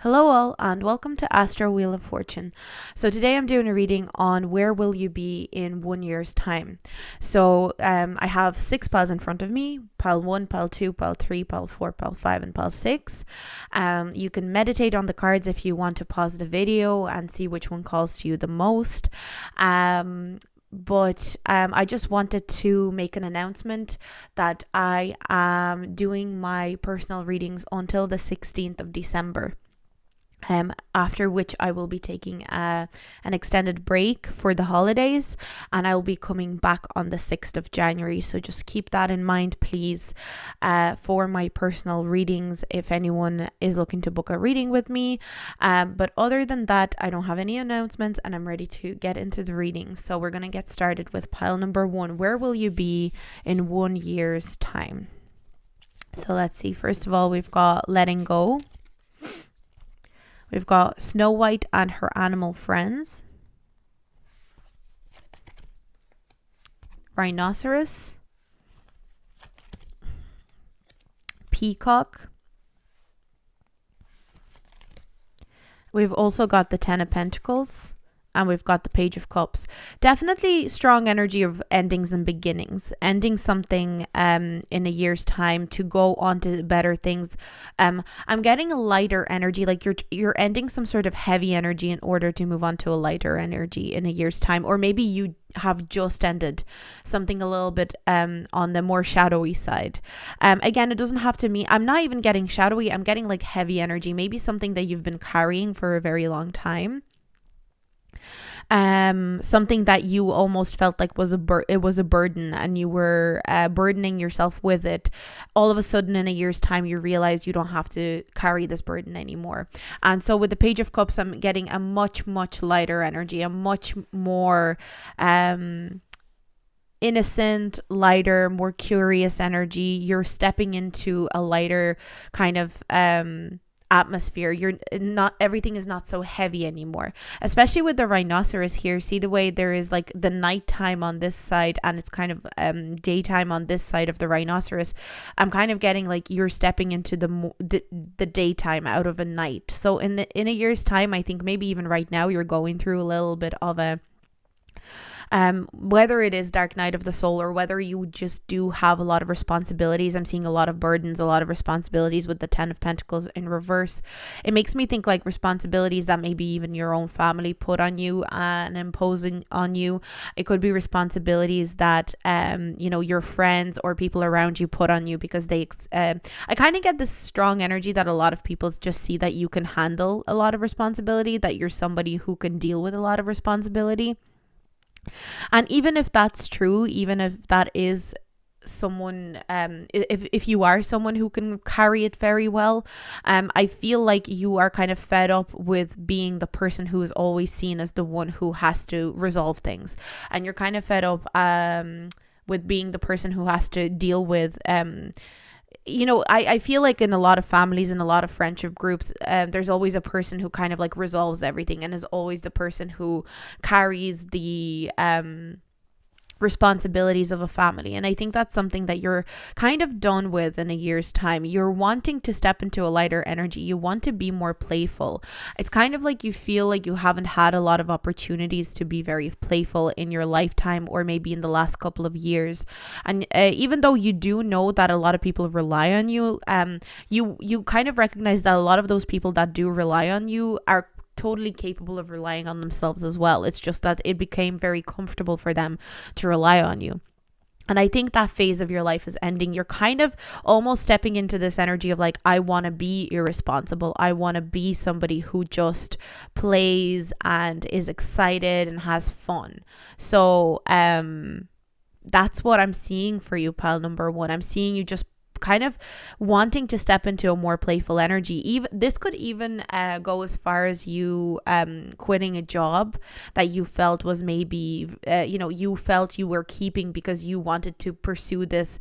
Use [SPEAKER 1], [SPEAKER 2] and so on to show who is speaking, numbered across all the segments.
[SPEAKER 1] Hello all and welcome to Astro Wheel of Fortune. So today I'm doing a reading on where will you be in 1 year's time. So I have 6 piles in front of me: pile 1, pile 2, pile 3, pile 4, pile 5 and pile 6. You can meditate on the cards if you want to pause the video and see which one calls to you the most. But I just wanted to make an announcement that I am doing my personal readings until the 16th of December. After which I will be taking an extended break for the holidays, and I will be coming back on the 6th of January. So just keep that in mind, please, for my personal readings if anyone is looking to book a reading with me. But other than that, I don't have any announcements and I'm ready to get into the reading. So we're going to get started with pile number 1. Where will you be in 1 year's time? So let's see. First of all, we've got letting go. We've got Snow White and her animal friends, rhinoceros, peacock. We've also got the 10 of Pentacles. And we've got the Page of Cups. Definitely strong energy of endings and beginnings. Ending something in a year's time to go on to better things. I'm getting a lighter energy, like you're ending some sort of heavy energy in order to move on to a lighter energy in a year's time. Or maybe you have just ended something a little bit on the more shadowy side. Again, it doesn't have to mean, I'm not even getting shadowy, I'm getting like heavy energy. Maybe something that you've been carrying for a very long time. Something that you almost felt like was it was a burden, and you were burdening yourself with it. All of a sudden in a year's time you realize you don't have to carry this burden anymore. And so with the Page of Cups, I'm getting a much lighter energy, a much more innocent, lighter, more curious energy. You're stepping into a lighter kind of atmosphere. You're not, everything is not so heavy anymore, especially with the rhinoceros here. See the way there is like the nighttime on this side and it's kind of daytime on this side of the rhinoceros. I'm kind of getting like you're stepping into the daytime out of a night. So in a year's time, I think maybe even right now you're going through a little bit of a whether it is dark night of the soul or whether you just do have a lot of responsibilities. I'm seeing a lot of burdens, a lot of responsibilities with the 10 of Pentacles in reverse. It makes me think like responsibilities that maybe even your own family put on you and imposing on you. It could be responsibilities that your friends or people around you put on you because they I kind of get this strong energy that a lot of people just see that you can handle a lot of responsibility, that you're somebody who can deal with a lot of responsibility. And even if that's true, even if that is someone, if you are someone who can carry it very well, I feel like you are kind of fed up with being the person who is always seen as the one who has to resolve things, and you're kind of fed up with being the person who has to deal with I feel like in a lot of families and a lot of friendship groups, there's always a person who kind of like resolves everything and is always the person who carries the responsibilities of a family. And I think that's something that you're kind of done with in a year's time. You're wanting to step into a lighter energy. You want to be more playful. It's kind of like you feel like you haven't had a lot of opportunities to be very playful in your lifetime, or maybe in the last couple of years. And even though you do know that a lot of people rely on you, you kind of recognize that a lot of those people that do rely on you are totally capable of relying on themselves as well. It's just that it became very comfortable for them to rely on you. And I think that phase of your life is ending. You're kind of almost stepping into this energy of like, I want to be irresponsible. I want to be somebody who just plays and is excited and has fun. So that's what I'm seeing for you, pile number 1. I'm seeing you just kind of wanting to step into a more playful energy. Even this could even go as far as you quitting a job that you felt was maybe you felt you were keeping because you wanted to pursue this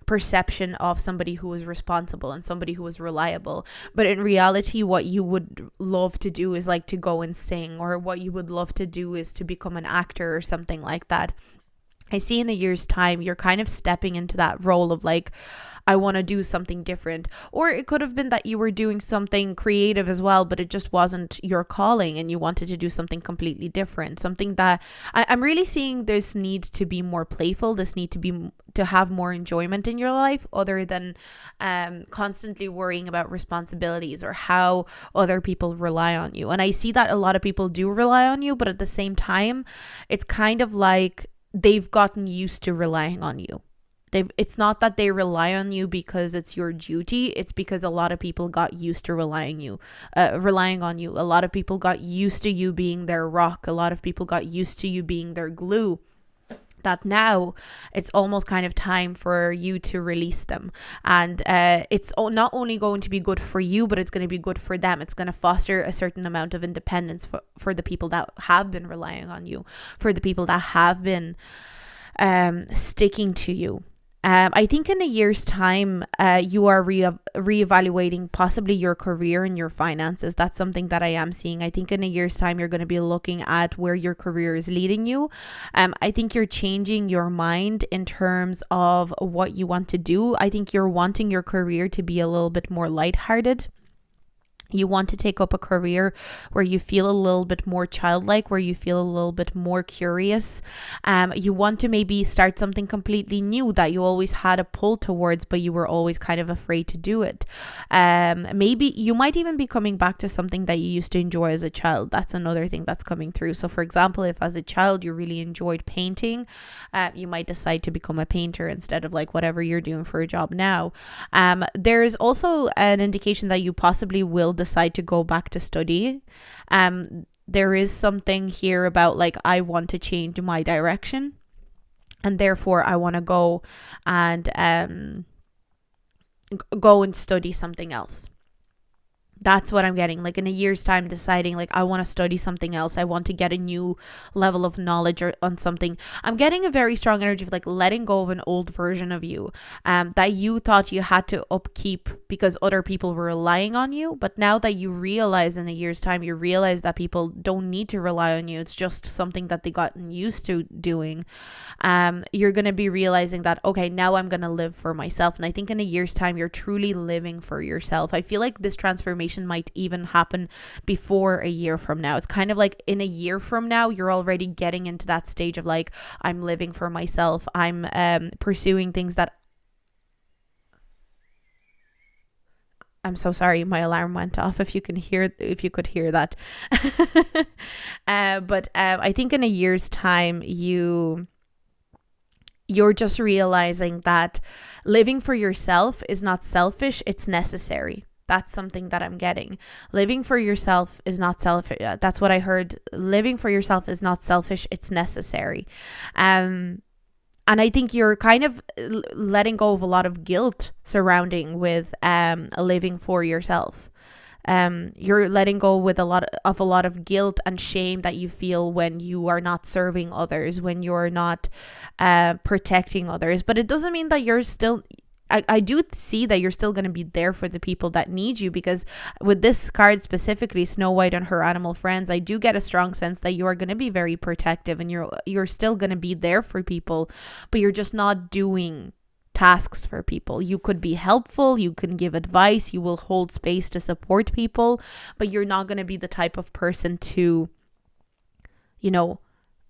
[SPEAKER 1] perception of somebody who was responsible and somebody who was reliable. But in reality, what you would love to do is like to go and sing, or what you would love to do is to become an actor or something like that. I see in a year's time, you're kind of stepping into that role of like, I want to do something different. Or it could have been that you were doing something creative as well, but it just wasn't your calling and you wanted to do something completely different. Something that I'm really seeing this need to be more playful, this need to have more enjoyment in your life other than constantly worrying about responsibilities or how other people rely on you. And I see that a lot of people do rely on you, but at the same time, it's kind of like they've gotten used to relying on you. It's not that they rely on you because it's your duty. It's because a lot of people got used to relying on you. A lot of people got used to you being their rock. A lot of people got used to you being their glue. That now it's almost kind of time for you to release them. And it's not only going to be good for you, but it's going to be good for them. It's going to foster a certain amount of independence for the people that have been relying on you, for the people that have been sticking to you. I think in a year's time, you are reevaluating possibly your career and your finances. That's something that I am seeing. I think in a year's time, you're going to be looking at where your career is leading you. I think you're changing your mind in terms of what you want to do. I think you're wanting your career to be a little bit more lighthearted. You want to take up a career where you feel a little bit more childlike, where you feel a little bit more curious. You want to maybe start something completely new that you always had a pull towards, but you were always kind of afraid to do it. Maybe you might even be coming back to something that you used to enjoy as a child. That's another thing that's coming through. So for example, if as a child you really enjoyed painting, you might decide to become a painter instead of like whatever you're doing for a job now. There is also an indication that you possibly will decide to go back to study. There is something here about like, I want to change my direction and therefore I want to go and study something else. That's what I'm getting. Like in a year's time, deciding like I want to study something else. I want to get a new level of knowledge on something. I'm getting a very strong energy of like letting go of an old version of you that you thought you had to upkeep because other people were relying on you. But now that you realize in a year's time, you realize that people don't need to rely on you. It's just something that they gotten used to doing. You're going to be realizing that, okay, now I'm going to live for myself. And I think in a year's time, you're truly living for yourself. I feel like this transformation might even happen before a year from now. It's kind of like in a year from now, you're already getting into that stage of like, I'm living for myself. I'm pursuing things that I'm so sorry, my alarm went off. If you could hear that. But I think in a year's time, you're just realizing that living for yourself is not selfish, it's necessary. That's something that I'm getting. Living for yourself is not selfish. That's what I heard. Living for yourself is not selfish, it's necessary. And I think you're kind of letting go of a lot of guilt surrounding with living for yourself. You're letting go with a lot of guilt and shame that you feel when you are not serving others, when you're not protecting others. But it doesn't mean that you're still... I do see that you're still going to be there for the people that need you, because with this card specifically, Snow White and her animal friends, I do get a strong sense that you are going to be very protective and you're still going to be there for people, but you're just not doing tasks for people. You could be helpful, you can give advice, you will hold space to support people, but you're not going to be the type of person to,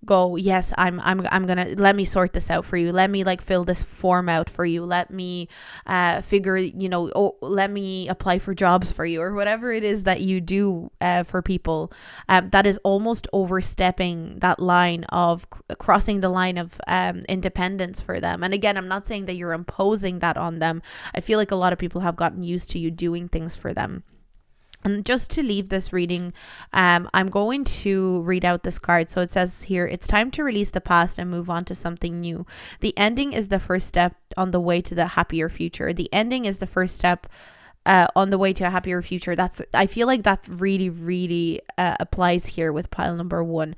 [SPEAKER 1] go, yes, I'm gonna, let me sort this out for you, let me like fill this form out for you, let me let me apply for jobs for you, or whatever it is that you do for people. That is almost overstepping that line of crossing the line of independence for them. And again, I'm not saying that you're imposing that on them. I feel like a lot of people have gotten used to you doing things for them. And just to leave this reading, I'm going to read out this card. So it says here, it's time to release the past and move on to something new. The ending is the first step on the way to the happier future. The ending is the first step on the way to a happier future. I feel like that really, really applies here with pile number 1.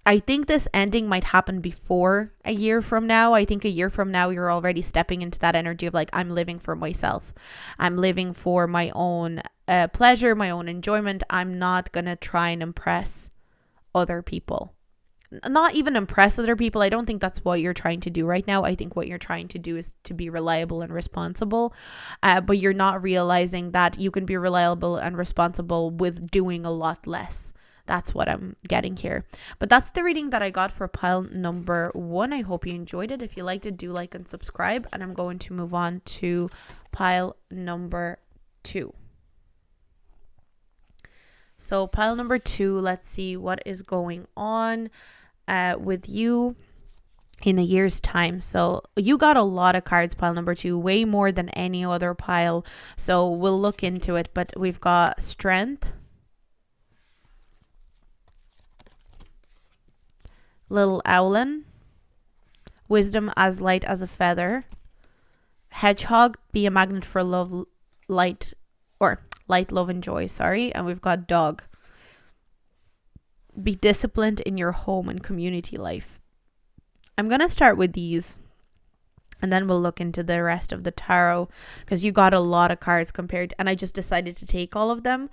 [SPEAKER 1] I think this ending might happen before a year from now. I think a year from now, you're already stepping into that energy of like, I'm living for myself. I'm living for my own pleasure, my own enjoyment. I'm not going to try and impress other people. not even impress other people. I don't think that's what you're trying to do right now. I think what you're trying to do is to be reliable and responsible, but you're not realizing that you can be reliable and responsible with doing a lot less. That's what I'm getting here. But that's the reading that I got for pile number 1. I hope you enjoyed it. If you liked it, do like and subscribe. And I'm going to move on to pile number 2. So pile number 2, let's see what is going on with you in a year's time. So you got a lot of cards, pile number 2, way more than any other pile. So we'll look into it. But we've got strength, little owlin, wisdom as light as a feather, hedgehog, be a magnet for love, light, love and joy, and we've got dog, be disciplined in your home and community life. I'm gonna start with these and then we'll look into the rest of the tarot, because you got a lot of cards and I just decided to take all of them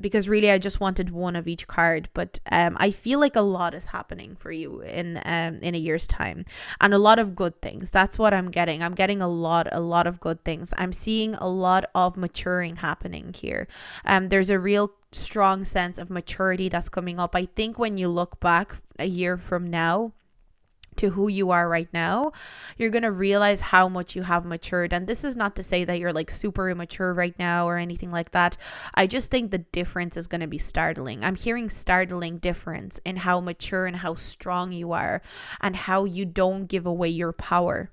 [SPEAKER 1] because really I just wanted one of each card. But I feel like a lot is happening for you in a year's time, and a lot of good things. That's what I'm getting. I'm getting a lot of good things. I'm seeing a lot of maturing happening here. There's a real strong sense of maturity that's coming up. I think when you look back a year from now to who you are right now, you're going to realize how much you have matured. And this is not to say that you're like super immature right now or anything like that. I just think the difference is going to be startling. I'm hearing startling difference in how mature and how strong you are, and how you don't give away your power.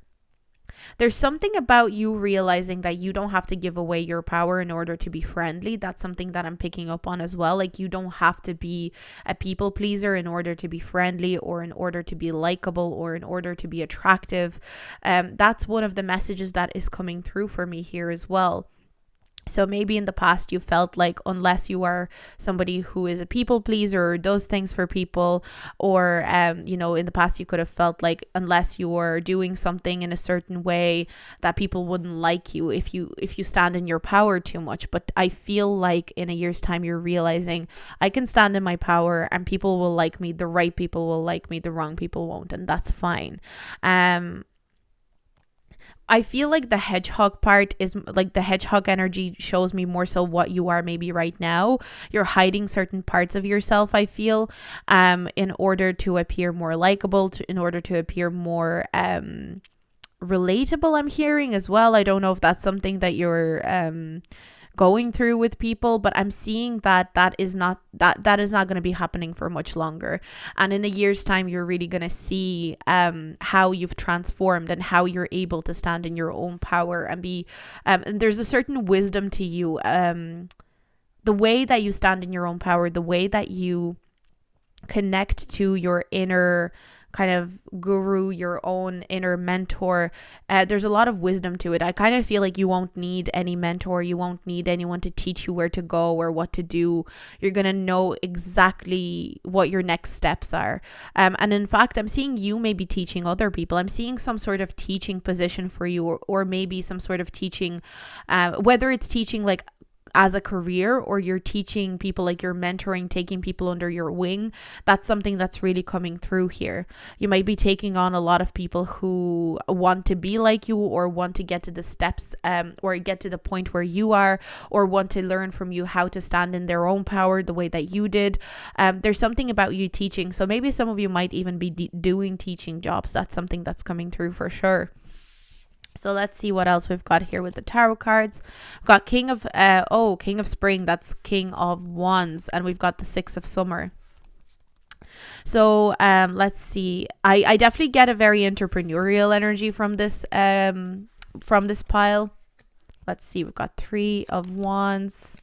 [SPEAKER 1] There's something about you realizing that you don't have to give away your power in order to be friendly. That's something that I'm picking up on as well. Like, you don't have to be a people pleaser in order to be friendly, or in order to be likable, or in order to be attractive. That's one of the messages that is coming through for me here as well. So maybe in the past you felt like unless you are somebody who is a people pleaser or does things for people, or in the past you could have felt like unless you are doing something in a certain way that people wouldn't like you if you stand in your power too much. But I feel like in a year's time you're realizing I can stand in my power and people will like me. The right people will like me, the wrong people won't, and that's fine. I feel like the hedgehog part is like the hedgehog energy shows me more so what you are maybe right now. You're hiding certain parts of yourself, I feel, in order to appear more likable, in order to appear more relatable, I'm hearing as well. I don't know if that's something that you're going through with people, but I'm seeing that is not going to be happening for much longer. And in a year's time you're really going to see how you've transformed and how you're able to stand in your own power and be and there's a certain wisdom to you, the way that you stand in your own power, the way that you connect to your inner kind of guru, your own inner mentor. There's a lot of wisdom to it. I kind of feel like you won't need any mentor. You won't need anyone to teach you where to go or what to do. You're going to know exactly what your next steps are. And in fact, I'm seeing you maybe teaching other people. I'm seeing some sort of teaching position for you, or maybe some sort of teaching, whether it's teaching like as a career, or you're teaching people, like you're mentoring, taking people under your wing. That's something that's really coming through here. You might be taking on a lot of people who want to be like you, or want to get to the steps or get to the point where you are, or want to learn from you how to stand in their own power the way that you did. There's something about you teaching. So maybe some of you might even be doing teaching jobs. That's something that's coming through for sure. So let's see what else we've got here with the tarot cards. We've got King of Spring, that's King of Wands, and we've got the Six of Summer. So let's see. I definitely get a very entrepreneurial energy from this pile. Let's see, we've got Three of Wands.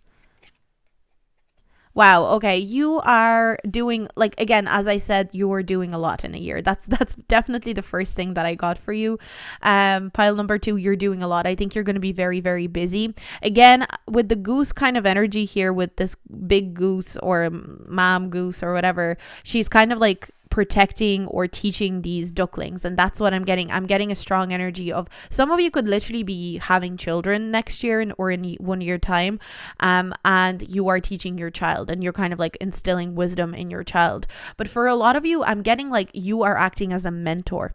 [SPEAKER 1] Wow, okay, you are doing, like, again, as I said, you are doing a lot in a year. That's definitely the first thing that I got for you. Pile number 2, you're doing a lot. I think you're going to be very, very busy. Again, with the goose kind of energy here, with this big goose or mom goose or whatever, she's kind of like protecting or teaching these ducklings. And that's what I'm getting a strong energy of. Some of you could literally be having children next year or in 1 year time, and you are teaching your child, and you're kind of like instilling wisdom in your child. But for a lot of you, I'm getting like you are acting as a mentor.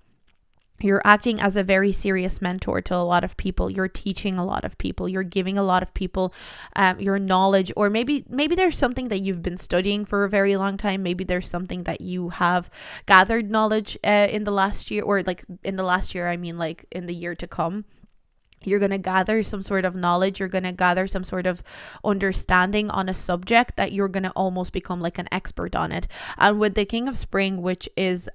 [SPEAKER 1] You're acting as a very serious mentor to a lot of people. You're teaching a lot of people. You're giving a lot of people your knowledge, or maybe there's something that you've been studying for a very long time. Maybe there's something that you have gathered knowledge in the last year, or like in the last year, I mean like in the year to come. You're going to gather some sort of knowledge. You're going to gather some sort of understanding on a subject that you're going to almost become like an expert on it. And with the King of Spring, which is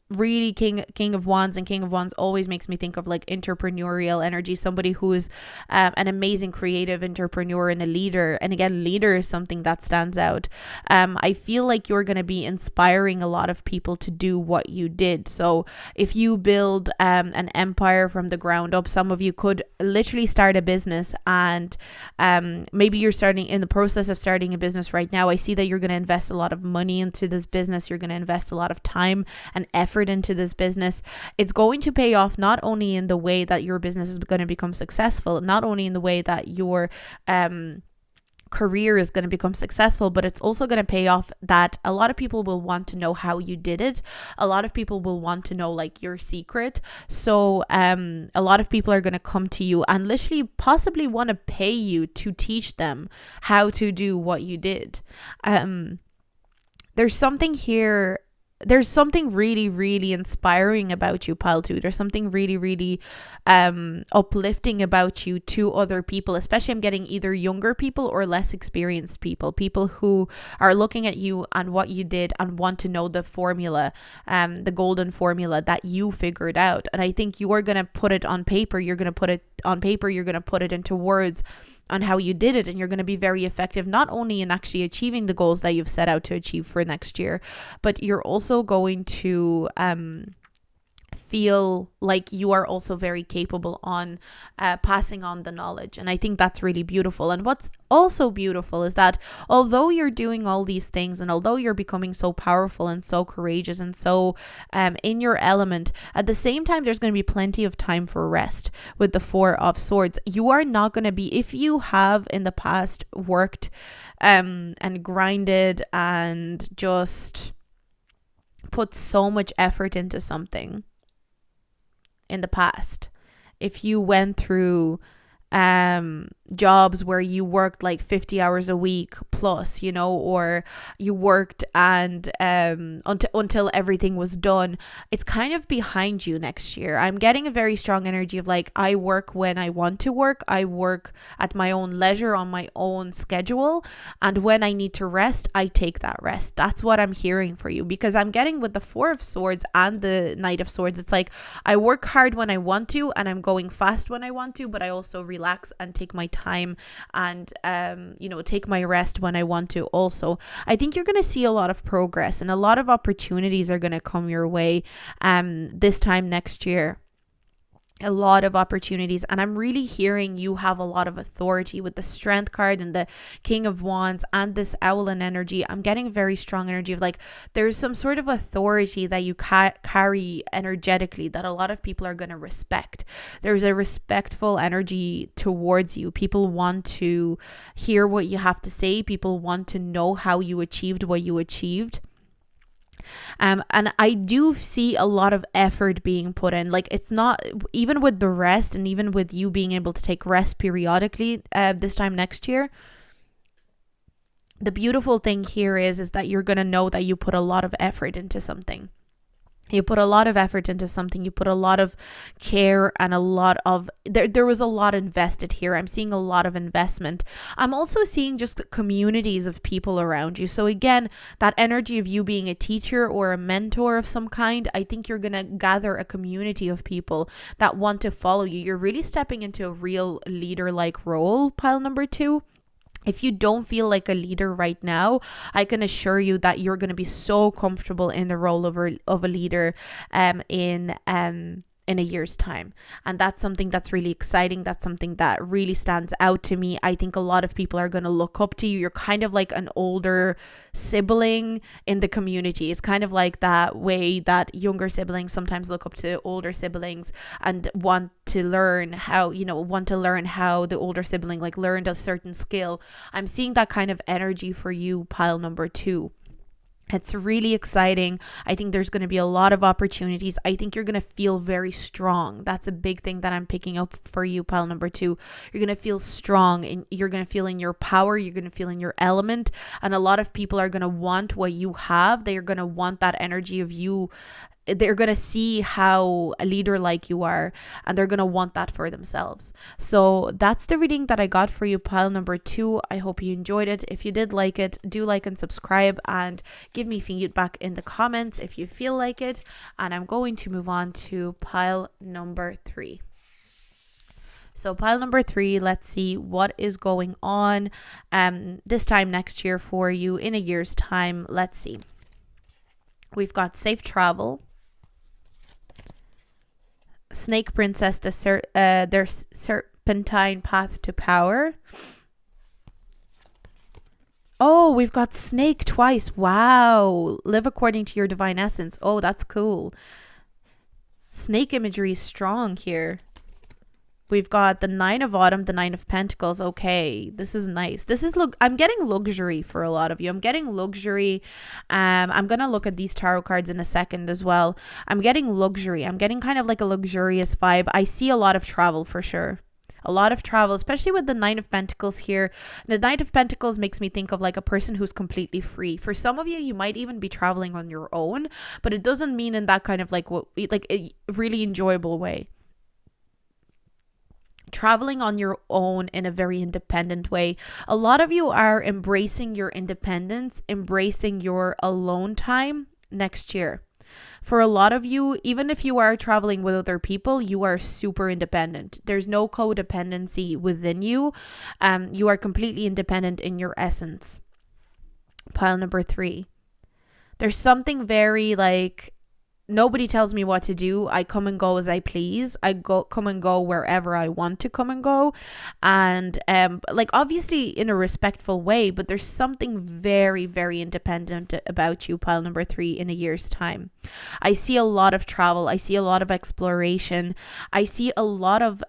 [SPEAKER 1] really King of Wands, and King of Wands always makes me think of like entrepreneurial energy, somebody who is an amazing creative entrepreneur and a leader. And again, leader is something that stands out. I feel like you're going to be inspiring a lot of people to do what you did. So if you build an empire from the ground up, some of you could literally start a business, and maybe you're starting in the process of starting a business right now. I see that you're going to invest a lot of money into this business. You're going to invest a lot of time and effort into this business. It's going to pay off, not only in the way that your business is going to become successful, not only in the way that your career is going to become successful, but it's also going to pay off that a lot of people will want to know how you did it. A lot of people will want to know like your secret. So a lot of people are going to come to you and literally possibly want to pay you to teach them how to do what you did. There's something here. There's something really, really inspiring about you, Pile 2. There's something really, really uplifting about you to other people. Especially I'm getting either younger people or less experienced people. People who are looking at you and what you did and want to know the formula, the golden formula that you figured out. And I think you are going to put it on paper. You're going to put it on paper. You're going to put it into words on how you did it, and you're going to be very effective not only in actually achieving the goals that you've set out to achieve for next year, but you're also going to feel like you are also very capable on passing on the knowledge. And I think that's really beautiful. And what's also beautiful is that although you're doing all these things, and although you're becoming so powerful and so courageous and so in your element, at the same time there's going to be plenty of time for rest. With the Four of Swords, you are not going to be, if you have in the past worked and grinded and just put so much effort into something in the past, if you went through jobs where you worked like 50 hours a week plus, you know, or you worked and until everything was done, it's kind of behind you next year. I'm getting a very strong energy of like, I work when I want to work. I work at my own leisure on my own schedule, and when I need to rest, I take that rest. That's what I'm hearing for you, because I'm getting with the Four of Swords and the Knight of Swords, it's like I work hard when I want to, and I'm going fast when I want to, but I also relax and take my time and take my rest when I want to also. I think you're going to see a lot of progress, and a lot of opportunities are going to come your way this time next year. A lot of opportunities, and I'm really hearing you have a lot of authority with the Strength card and the King of Wands and this Owlin energy. I'm getting very strong energy of like there's some sort of authority that you carry energetically that a lot of people are going to respect. There's a respectful energy towards you. People want to hear what you have to say. People want to know how you achieved what you achieved. And I do see a lot of effort being put in. Like, it's not, even with the rest and even with you being able to take rest periodically this time next year, the beautiful thing here is that you're going to know that you put a lot of effort into something. You put a lot of effort into something. You put a lot of care and a lot of, there was a lot invested here. I'm seeing a lot of investment. I'm also seeing just communities of people around you. So again, that energy of you being a teacher or a mentor of some kind, I think you're going to gather a community of people that want to follow you. You're really stepping into a real leader-like role, pile number 2. If you don't feel like a leader right now, I can assure you that you're going to be so comfortable in the role of a leader in in a year's time. And that's something that's really exciting. That's something that really stands out to me. I think a lot of people are going to look up to you. You're kind of like an older sibling in the community. It's kind of like that way that younger siblings sometimes look up to older siblings and want to learn how the older sibling like learned a certain skill. I'm seeing that kind of energy for you, pile number 2. It's really exciting. I think there's going to be a lot of opportunities. I think you're going to feel very strong. That's a big thing that I'm picking up for you, pile number 2. You're going to feel strong and you're going to feel in your power. You're going to feel in your element. And a lot of people are going to want what you have. They're going to want that energy of you. They're going to see how a leader like you are, and they're going to want that for themselves. So that's the reading that I got for you, pile number 2. I hope you enjoyed it. If you did like it, do like and subscribe and give me feedback in the comments if you feel like it. And I'm going to move on to pile number 3. So pile number 3, let's see what is going on this time next year for you in a year's time. Let's see. We've got safe travel, Snake Princess, their serpentine path to power. Oh, we've got snake twice. Wow. Live according to your divine essence. Oh, that's cool. Snake imagery is strong here. We've got the 9 of Autumn, the 9 of Pentacles. Okay, this is nice. I'm getting luxury for a lot of you. I'm getting luxury. I'm going to look at these tarot cards in a second as well. I'm getting luxury. I'm getting kind of like a luxurious vibe. I see a lot of travel for sure. A lot of travel, especially with the 9 of Pentacles here. The 9 of Pentacles makes me think of like a person who's completely free. For some of you, you might even be traveling on your own, but it doesn't mean in that kind of like a really enjoyable way. Traveling on your own in a very independent way. A lot of you are embracing your independence, embracing your alone time next year. For a lot of you, even if you are traveling with other people, you are super independent. There's no codependency within you. You are completely independent in your essence. Pile number 3. There's something very like, nobody tells me what to do. I come and go as I please. Come and go wherever I want to come and go. And like obviously in a respectful way, but there's something very, very independent about you, pile number 3, in a year's time. I see a lot of travel. I see a lot of exploration. I see a lot of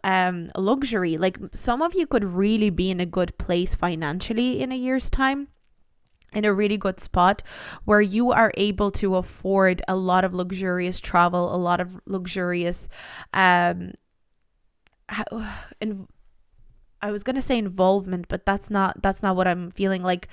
[SPEAKER 1] luxury. Like some of you could really be in a good place financially in a year's time. In a really good spot where you are able to afford a lot of luxurious travel, a lot of luxurious I was going to say involvement, but that's not what I'm feeling like.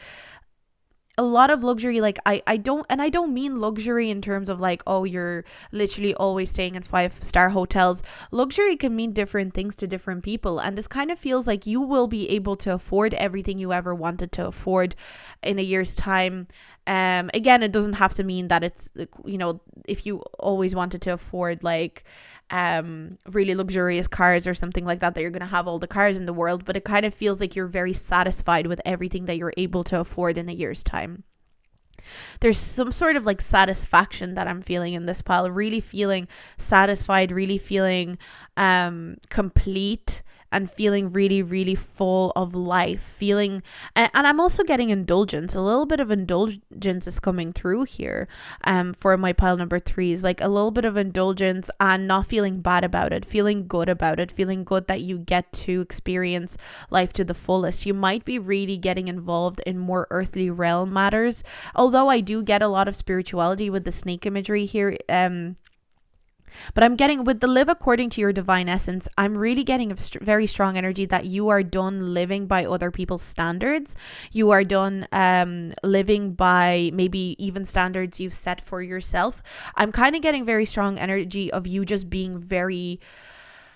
[SPEAKER 1] A lot of luxury, like I don't mean luxury in terms of like, oh, you're literally always staying in 5-star hotels. Luxury can mean different things to different people, and this kind of feels like you will be able to afford everything you ever wanted to afford in a year's time. Again, it doesn't have to mean that it's, if you always wanted to afford like really luxurious cars or something like that you're going to have all the cars in the world, but it kind of feels like you're very satisfied with everything that you're able to afford in a year's time. There's some sort of like satisfaction that I'm feeling in this pile, really feeling satisfied, really feeling complete, and feeling really, really full of life, and I'm also getting indulgence. A little bit of indulgence is coming through here for my pile number 3s, like a little bit of indulgence and not feeling bad about it, feeling good about it, feeling good that you get to experience life to the fullest. You might be really getting involved in more earthly realm matters, although I do get a lot of spirituality with the snake imagery here. But I'm getting, with the live according to your divine essence, I'm really getting a very strong energy that you are done living by other people's standards. You are done living by maybe even standards you've set for yourself. I'm kind of getting very strong energy of you just being very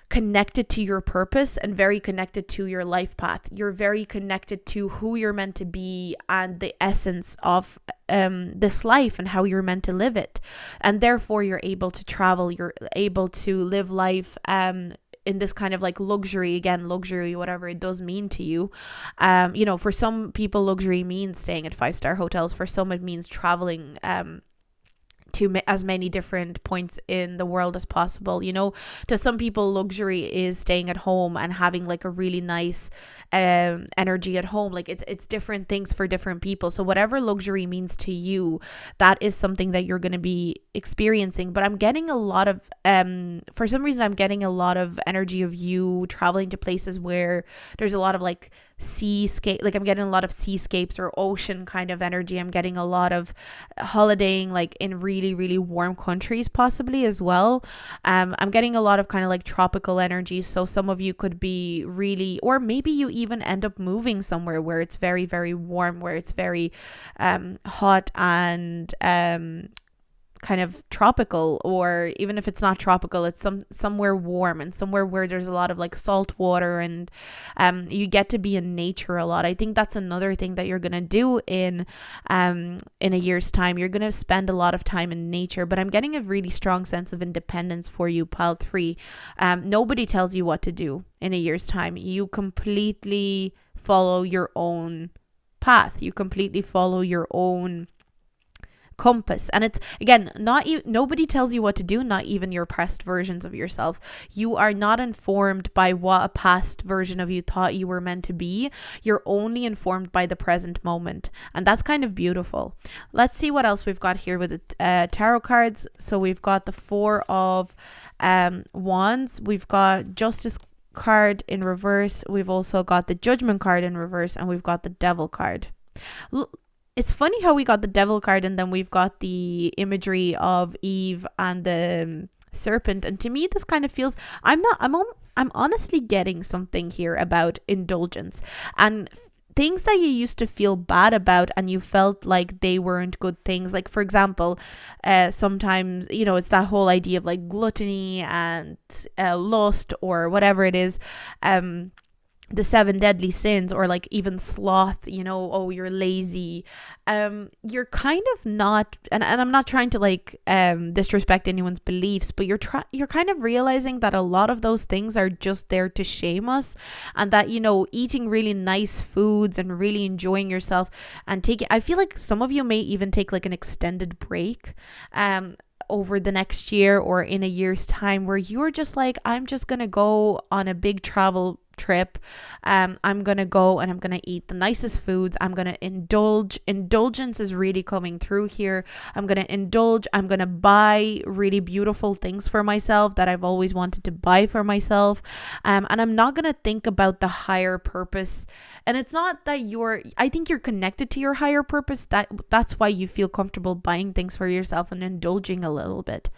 [SPEAKER 1] connected to your purpose and very connected to your life path. You're very connected to who you're meant to be and the essence of this life and how you're meant to live it. And therefore you're able to travel, you're able to live life in this kind of like luxury, whatever it does mean to you. For some people, luxury means staying at 5-star hotels. For some, it means traveling to as many different points in the world as possible. You know, to some people, luxury is staying at home and having like a really nice energy at home. Like it's different things for different people. So whatever luxury means to you, that is something that you're going to be experiencing. But I'm getting a lot of for some reason I'm getting a lot of energy of you traveling to places where there's a lot of like seascape, like I'm getting a lot of seascapes or ocean kind of energy. I'm getting a lot of holidaying like in really, really warm countries possibly as well. I'm getting a lot of kind of like tropical energy. So some of you could be really, or maybe you even end up moving somewhere where it's very, very warm, where it's very hot and kind of tropical, or even if it's not tropical, it's somewhere warm and somewhere where there's a lot of like salt water, and you get to be in nature a lot. I think that's another thing that you're gonna do in a year's time. You're gonna spend a lot of time in nature. But I'm getting a really strong sense of independence for you, pile 3. Nobody tells you what to do in a year's time. You completely follow your own path. You completely follow your own compass. And it's, again, nobody tells you what to do, not even your past versions of yourself. You are not informed by what a past version of you thought you were meant to be. You're only informed by the present moment, and that's kind of beautiful. Let's see what else we've got here with the tarot cards. So we've got the 4 of Wands, we've got Justice card in reverse, we've also got the Judgment card in reverse, and we've got the Devil card. It's funny how we got the Devil card and then we've got the imagery of Eve and the serpent. And to me, this kind of feels, I'm honestly getting something here about indulgence and things that you used to feel bad about and you felt like they weren't good things. Like, for example, sometimes, you know, it's that whole idea of like gluttony and lust or whatever it is. The 7 deadly sins, or like even sloth, you know, oh, you're lazy. You're kind of not, and I'm not trying to like disrespect anyone's beliefs, but you're kind of realizing that a lot of those things are just there to shame us, and that, you know, eating really nice foods and really enjoying yourself and I feel like some of you may even take like an extended break over the next year or in a year's time, where you're just like, I'm just gonna go on a big travel trip. I'm gonna go and I'm gonna eat the nicest foods. I'm gonna indulge. Indulgence is really coming through here. I'm gonna indulge. I'm gonna buy really beautiful things for myself that I've always wanted to buy for myself. And I'm not gonna think about the higher purpose. And it's not that I think you're connected to your higher purpose. That's why you feel comfortable buying things for yourself and indulging a little bit.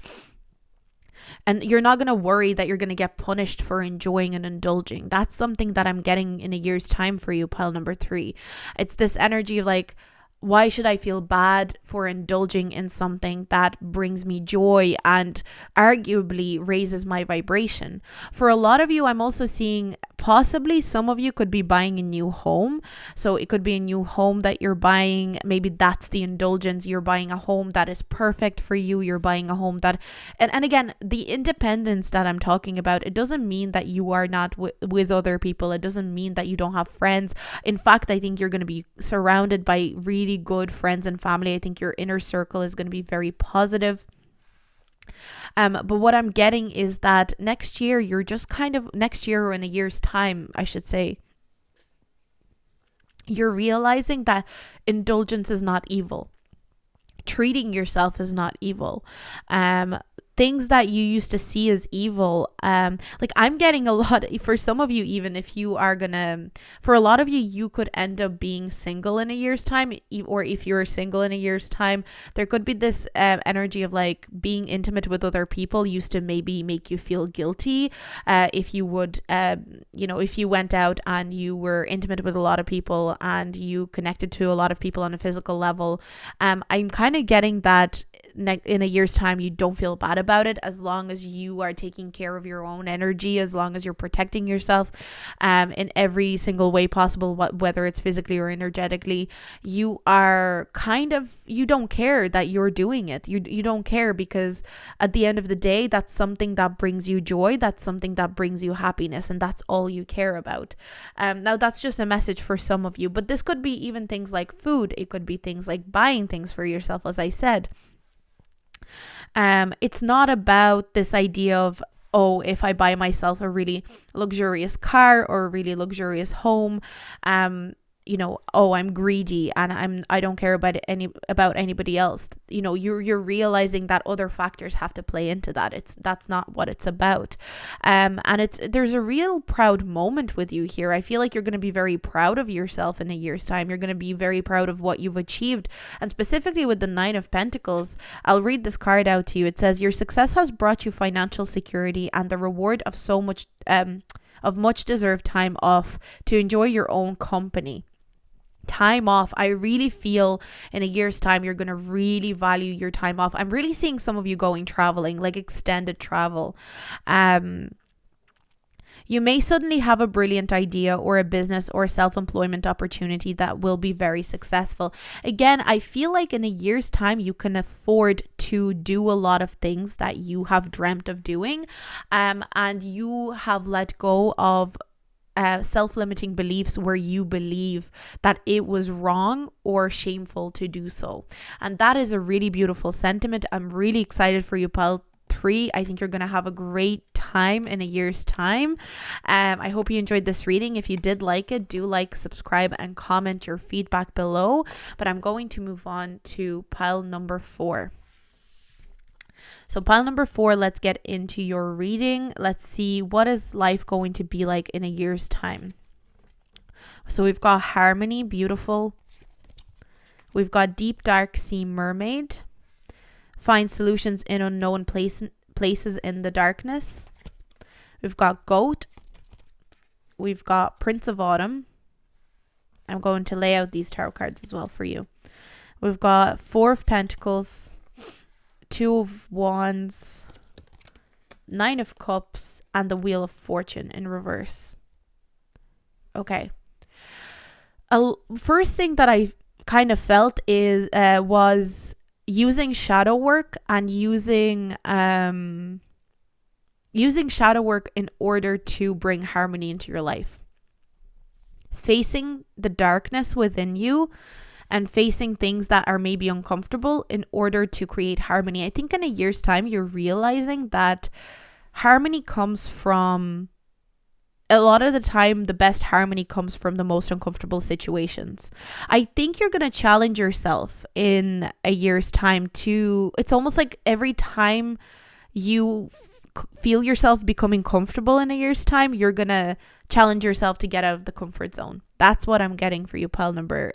[SPEAKER 1] And you're not going to worry that you're going to get punished for enjoying and indulging. That's something that I'm getting in a year's time for you, pile number 3. It's this energy of like, why should I feel bad for indulging in something that brings me joy and arguably raises my vibration? For a lot of you, I'm also seeing possibly some of you could be buying a new home. So it could be a new home that you're buying. Maybe that's the indulgence. You're buying a home that is perfect for you. You're buying a home that, and again, the independence that I'm talking about, it doesn't mean that you are not with other people. It doesn't mean that you don't have friends. In fact, I think you're going to be surrounded by really good friends and family. I think your inner circle is going to be very positive. But what I'm getting is that next year, next year or in a year's time, I should say, you're realizing that indulgence is not evil. Treating yourself is not evil. Things that you used to see as evil, like I'm getting a lot, for some of you, even if you are gonna, for a lot of you, you could end up being single in a year's time, or if you're single in a year's time, there could be this energy of like being intimate with other people used to maybe make you feel guilty. If you would, if you went out and you were intimate with a lot of people and you connected to a lot of people on a physical level, I'm kind of getting that in a year's time you don't feel bad about it, as long as you are taking care of your own energy, as long as you're protecting yourself in every single way possible, whether it's physically or energetically. You don't care that you're doing it. You don't care, because at the end of the day, that's something that brings you joy, that's something that brings you happiness, and that's all you care about. Now that's just a message for some of you, but this could be even things like food. It could be things like buying things for yourself, as I said. It's not about this idea of, oh, if I buy myself a really luxurious car or a really luxurious home, oh, I'm greedy and I don't care about anybody else. You're realizing that other factors have to play into that. That's not what it's about. And there's a real proud moment with you here. I feel like you're going to be very proud of yourself in a year's time. You're going to be very proud of what you've achieved. And specifically with the Nine of Pentacles, I'll read this card out to you. It says, your success has brought you financial security and the reward of so much of much deserved time off to enjoy your own company. Time off. I really feel in a year's time you're going to really value your time off. I'm really seeing some of you going traveling, like extended travel. You may suddenly have a brilliant idea or a business or self-employment opportunity that will be very successful. Again, I feel like in a year's time you can afford to do a lot of things that you have dreamt of doing, and you have let go of self-limiting beliefs where you believe that it was wrong or shameful to do so. And that is a really beautiful sentiment. I'm really excited for you, pile 3. I think you're going to have a great time in a year's time. I hope you enjoyed this reading. If you did like it, do like, subscribe, and comment your feedback below. But I'm going to move on to pile number 4. So pile number 4, let's get into your reading. Let's see, what is life going to be like in a year's time? So we've got harmony, beautiful. We've got deep dark sea mermaid. Find solutions in unknown places in the darkness. We've got goat. We've got Prince of Autumn. I'm going to lay out these tarot cards as well for you. We've got 4 of Pentacles, 2 of Wands, 9 of Cups, and the Wheel of Fortune in reverse. Okay. First thing that I kind of felt was using shadow work and using shadow work in order to bring harmony into your life. Facing the darkness within you and facing things that are maybe uncomfortable in order to create harmony. I think in a year's time, you're realizing that harmony comes from, a lot of the time, the best harmony comes from the most uncomfortable situations. I think you're going to challenge yourself in a year's time it's almost like every time you feel yourself becoming comfortable in a year's time, you're going to challenge yourself to get out of the comfort zone. That's what I'm getting for you, pile number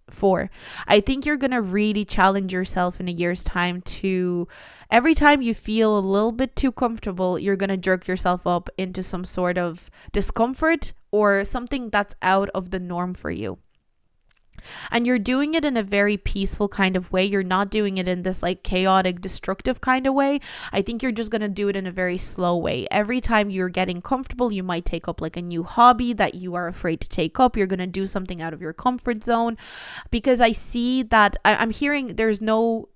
[SPEAKER 1] 4. I think you're going to really challenge yourself in a year's time to, every time you feel a little bit too comfortable, you're going to jerk yourself up into some sort of discomfort or something that's out of the norm for you. And you're doing it in a very peaceful kind of way. You're not doing it in this like chaotic, destructive kind of way. I think you're just going to do it in a very slow way. Every time you're getting comfortable, you might take up like a new hobby that you are afraid to take up. You're going to do something out of your comfort zone, because I see that I'm hearing there's no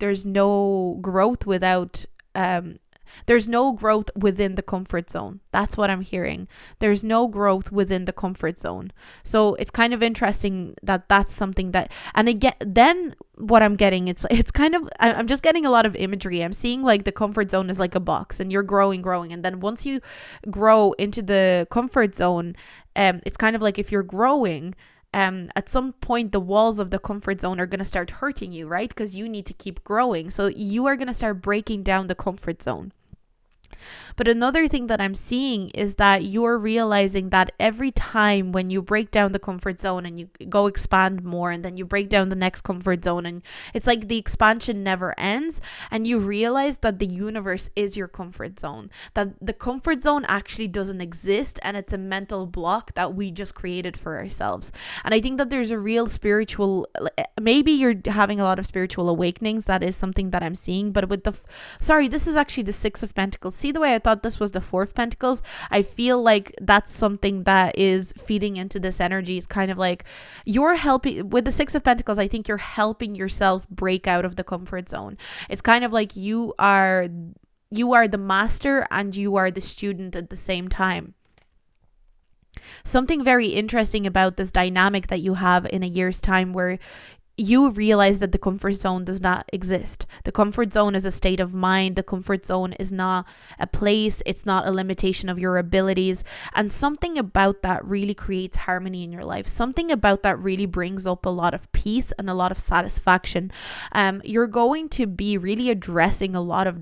[SPEAKER 1] growth without there's no growth within the comfort zone. That's what I'm hearing. There's no growth within the comfort zone. So it's kind of interesting that that's something that, and again, then what I'm getting, it's kind of, I'm just getting a lot of imagery. I'm seeing like the comfort zone is like a box and you're growing. And then once you grow into the comfort zone, it's kind of like if you're growing, at some point the walls of the comfort zone are going to start hurting you, right? Because you need to keep growing. So you are going to start breaking down the comfort zone. But another thing that I'm seeing is that you're realizing that every time when you break down the comfort zone and you go expand more, and then you break down the next comfort zone, and it's like the expansion never ends, and you realize that the universe is your comfort zone, that the comfort zone actually doesn't exist, and it's a mental block that we just created for ourselves. And I think that there's a real spiritual, maybe you're having a lot of spiritual awakenings. That is something that I'm seeing. But with this is actually the 6 of Pentacles. See the way I thought this was the 4 of Pentacles? I feel like that's something that is feeding into this energy. It's kind of like you're helping with the 6 of Pentacles. I think you're helping yourself break out of the comfort zone. It's kind of like you are the master and you are the student at the same time. Something very interesting about this dynamic that you have in a year's time, where you realize that the comfort zone does not exist. The comfort zone is a state of mind. The comfort zone is not a place. It's not a limitation of your abilities. And something about that really creates harmony in your life. Something about that really brings up a lot of peace and a lot of satisfaction. You're going to be really addressing a lot of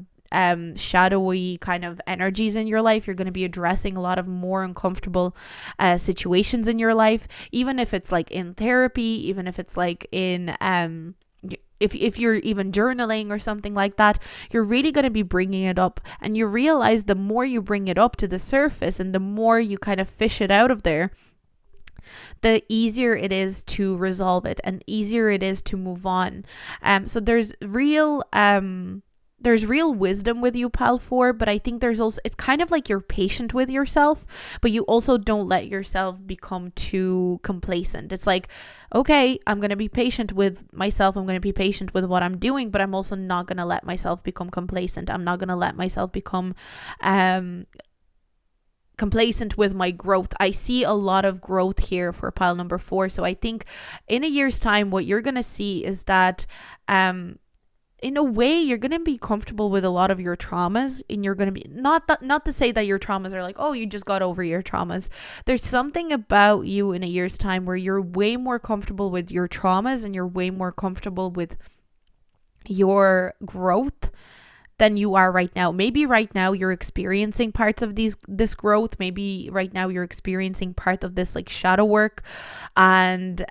[SPEAKER 1] shadowy kind of energies in your life. You're going to be addressing a lot of more uncomfortable situations in your life, even if it's like in therapy, even if it's like in if you're even journaling or something like that. You're really going to be bringing it up, and you realize the more you bring it up to the surface and the more you kind of fish it out of there, the easier it is to resolve it and easier it is to move on. So there's real wisdom with you, pal 4, but I think there's also, it's kind of like you're patient with yourself, but you also don't let yourself become too complacent. It's like, okay, I'm going to be patient with myself. I'm going to be patient with what I'm doing, but I'm also not going to let myself become complacent. I'm not going to let myself become complacent with my growth. I see a lot of growth here for pile number 4. So I think in a year's time, what you're going to see is that in a way, you're going to be comfortable with a lot of your traumas, and you're going to be not to say that your traumas are like, oh, you just got over your traumas. There's something about you in a year's time where you're way more comfortable with your traumas and you're way more comfortable with your growth than you are right now. Maybe right now you're experiencing parts of this growth. Maybe right now you're experiencing part of this like shadow work, and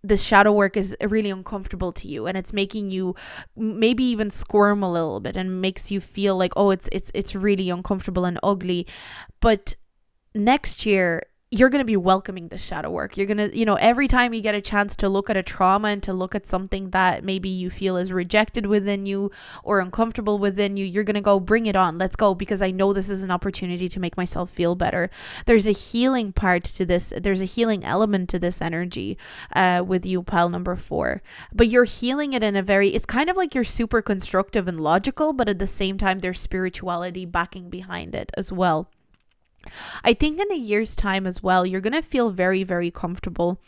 [SPEAKER 1] this shadow work is really uncomfortable to you, and it's making you maybe even squirm a little bit and makes you feel like, oh, it's really uncomfortable and ugly. But next year you're going to be welcoming the shadow work. You're going to, every time you get a chance to look at a trauma and to look at something that maybe you feel is rejected within you or uncomfortable within you, you're going to go, bring it on. Let's go, because I know this is an opportunity to make myself feel better. There's a healing part to this. There's a healing element to this energy with you, pile number 4. But you're healing it in a very, it's kind of like you're super constructive and logical, but at the same time, there's spirituality backing behind it as well. I think in a year's time as well, you're going to feel very, very comfortable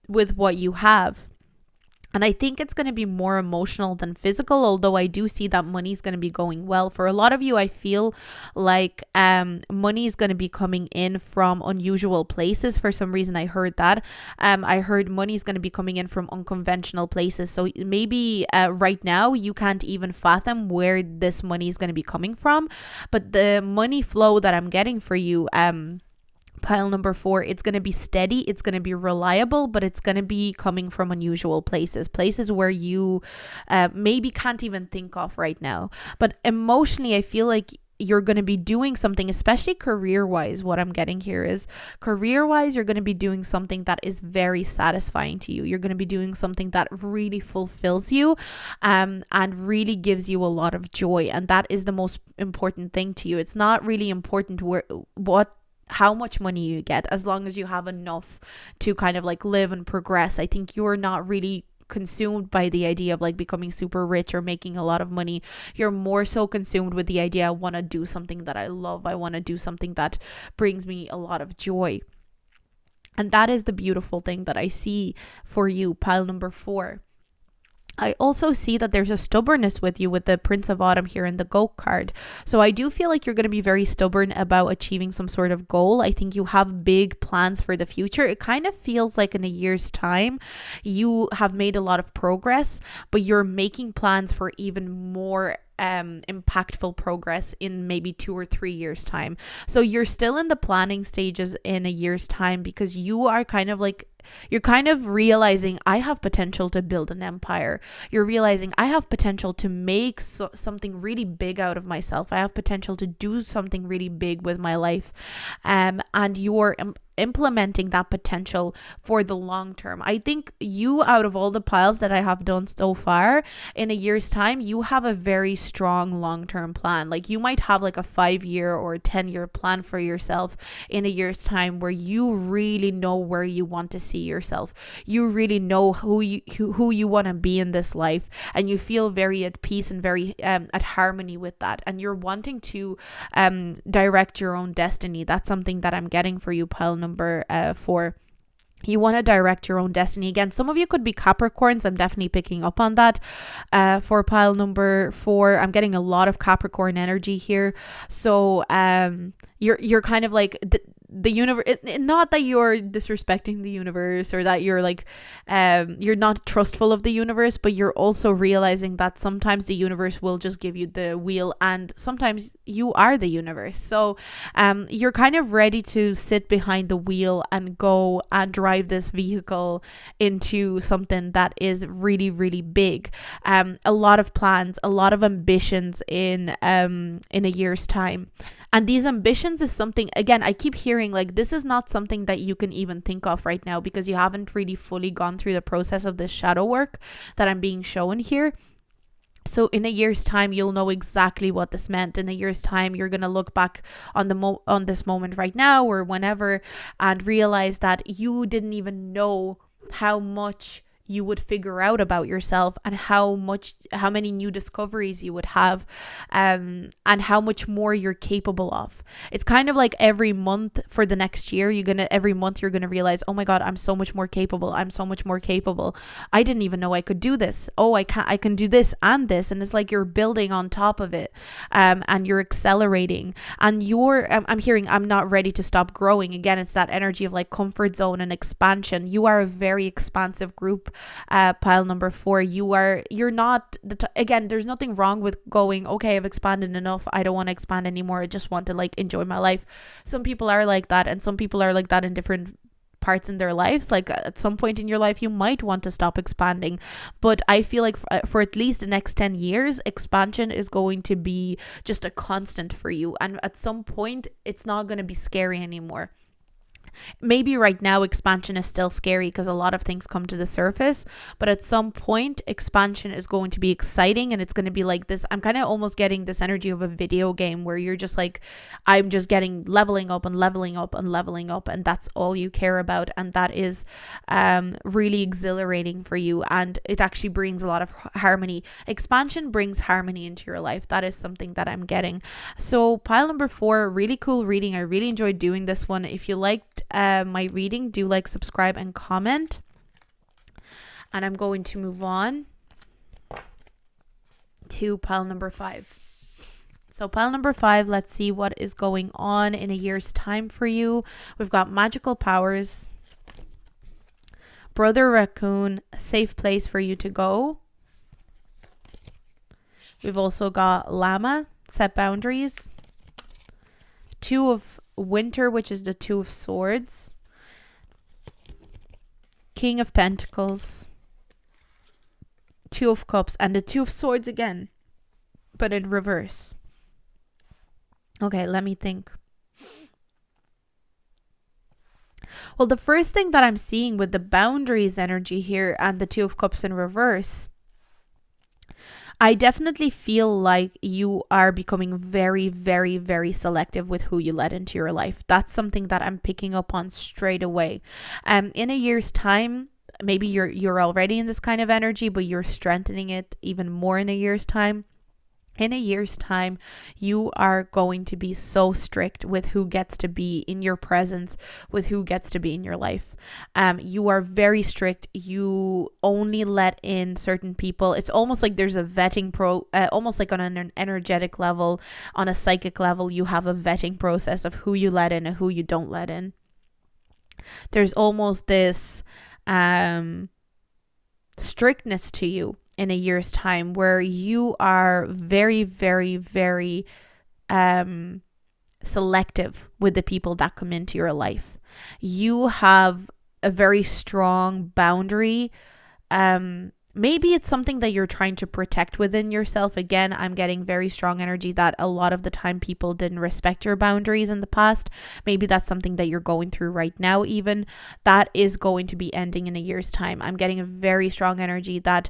[SPEAKER 1] with what you have. And I think it's going to be more emotional than physical, although I do see that money is going to be going well. For a lot of you, I feel like money is going to be coming in from unusual places. For some reason, I heard that. I heard money is going to be coming in from unconventional places. So maybe right now, you can't even fathom where this money is going to be coming from. But the money flow that I'm getting for you, pile number 4, it's going to be steady, it's going to be reliable, but it's going to be coming from unusual places where you maybe can't even think of right now. But emotionally, I feel like you're going to be doing something, especially career-wise. What I'm getting here is career-wise, you're going to be doing something that is very satisfying to you. You're going to be doing something that really fulfills you and really gives you a lot of joy. And that is the most important thing to you. It's not really important how much money you get, as long as you have enough to kind of like live and progress. I think you're not really consumed by the idea of like becoming super rich or making a lot of money. You're more so consumed with the idea, I want to do something that I love. I want to do something that brings me a lot of joy. And that is the beautiful thing that I see for you, pile number 4. I also see that there's a stubbornness with you with the Prince of Autumn here in the Goat card. So I do feel like you're going to be very stubborn about achieving some sort of goal. I think you have big plans for the future. It kind of feels like in a year's time, you have made a lot of progress, but you're making plans for even more impactful progress in maybe 2 or 3 years time. So you're still in the planning stages in a year's time, because you are kind of like, you're kind of realizing, I have potential to build an empire. You're realizing, I have potential to make something really big out of myself. I have potential to do something really big with my life. And you're implementing that potential for the long term. I think you, out of all the piles that I have done so far, in a year's time, you have a very strong long-term plan. Like you might have like a 5-year or a 10-year plan for yourself in a year's time, where you really know where you want to see yourself. You really know who you want to be in this life, and you feel very at peace and very at harmony with that, and you're wanting to direct your own destiny. That's something that I'm getting for you, pile number 4. You want to direct your own destiny. Again, some of you could be Capricorns. I'm definitely picking up on that. For pile number 4, I'm getting a lot of Capricorn energy here. So you're kind of like the universe, not that you're disrespecting the universe or that you're like you're not trustful of the universe, but you're also realizing that sometimes the universe will just give you the wheel, and sometimes you are the universe. So you're kind of ready to sit behind the wheel and go and drive this vehicle into something that is really, really big. A lot of plans, a lot of ambitions in a year's time. And these ambitions is something, again, I keep hearing like this is not something that you can even think of right now because you haven't really fully gone through the process of this shadow work that I'm being shown here. So in a year's time, you'll know exactly what this meant. In a year's time, you're going to look back on on this moment right now or whenever and realize that you didn't even know how much you would figure out about yourself and how many new discoveries you would have, and how much more you're capable of. It's kind of like every month for the next year, every month you're gonna realize, oh my god, I'm so much more capable. I'm so much more capable. I didn't even know I could do this. Oh, I can do this and this, and it's like you're building on top of it, and you're accelerating. And I'm hearing, I'm not ready to stop growing. Again, it's that energy of like comfort zone and expansion. You are a very expansive group. Pile number 4, you're not again, there's nothing wrong with going, okay, I've expanded enough, I don't want to expand anymore, I just want to like enjoy my life. Some people are like that, and some people are like that in different parts in their lives. Like at some point in your life you might want to stop expanding, but I feel like for at least the next 10 years expansion is going to be just a constant for you, and at some point it's not going to be scary anymore. Maybe right now expansion is still scary because a lot of things come to the surface, but at some point expansion is going to be exciting, and it's going to be like this. I'm kind of almost getting this energy of a video game where you're just like, I'm just getting leveling up and leveling up and leveling up, and that's all you care about, and that is really exhilarating for you, and it actually brings a lot of harmony. Expansion brings harmony into your life. That is something that I'm getting. So pile number 4, really cool reading. I really enjoyed doing this one. If you liked my reading, do like, subscribe, and comment. And I'm going to move on to pile number 5. So pile number 5, let's see what is going on in a year's time for you. We've got magical powers, brother raccoon, a safe place for you to go. We've also got llama, set boundaries, 2 of winter, which is the 2 of swords, king of pentacles, 2 of cups, and the 2 of swords again, but in reverse. Okay, let me think. Well, the first thing that I'm seeing with the boundaries energy here and the 2 of cups in reverse, I definitely feel like you are becoming very, very, very selective with who you let into your life. That's something that I'm picking up on straight away. In a year's time, maybe you're already in this kind of energy, but you're strengthening it even more in a year's time. In a year's time, you are going to be so strict with who gets to be in your presence, with who gets to be in your life. You are very strict. You only let in certain people. It's almost like there's a vetting almost like on an energetic level, on a psychic level, you have a vetting process of who you let in and who you don't let in. There's almost this strictness to you in a year's time where you are very, very, very selective with the people that come into your life. You have a very strong boundary. Maybe it's something that you're trying to protect within yourself. Again, I'm getting very strong energy that a lot of the time people didn't respect your boundaries in the past. Maybe that's something that you're going through right now even. That is going to be ending in a year's time. I'm getting a very strong energy that